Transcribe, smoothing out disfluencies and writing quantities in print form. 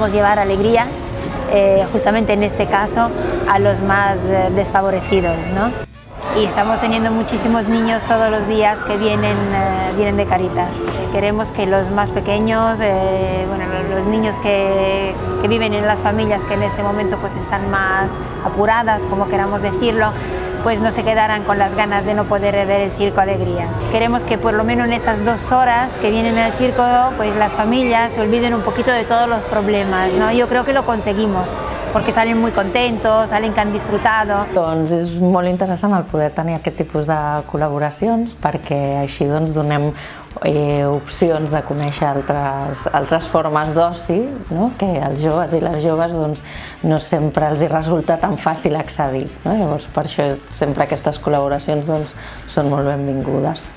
podemos llevar alegría, justamente en este caso, a los más desfavorecidos, ¿no? Y estamos teniendo muchísimos niños todos los días que vienen de Cáritas. Queremos que los más pequeños, los niños que viven en las familias que en este momento pues están más apuradas, como queramos decirlo, pues no se quedaran con las ganas de no poder ver el Circo Alegría. Queremos que por lo menos en esas 2 horas que vienen al circo, pues las familias se olviden un poquito de todos los problemas, ¿no? Yo creo que lo conseguimos, perquè salen molt contents, salen que han disfrutat. Doncs és molt interessant el poder tenir aquest tipus de col·laboracions perquè així doncs donem opcions de conèixer altres formes d'oci, no? Que als joves i les joves doncs, no sempre els resulta tan fàcil accedir, no? Llavors per això sempre aquestes col·laboracions doncs, són molt benvingudes.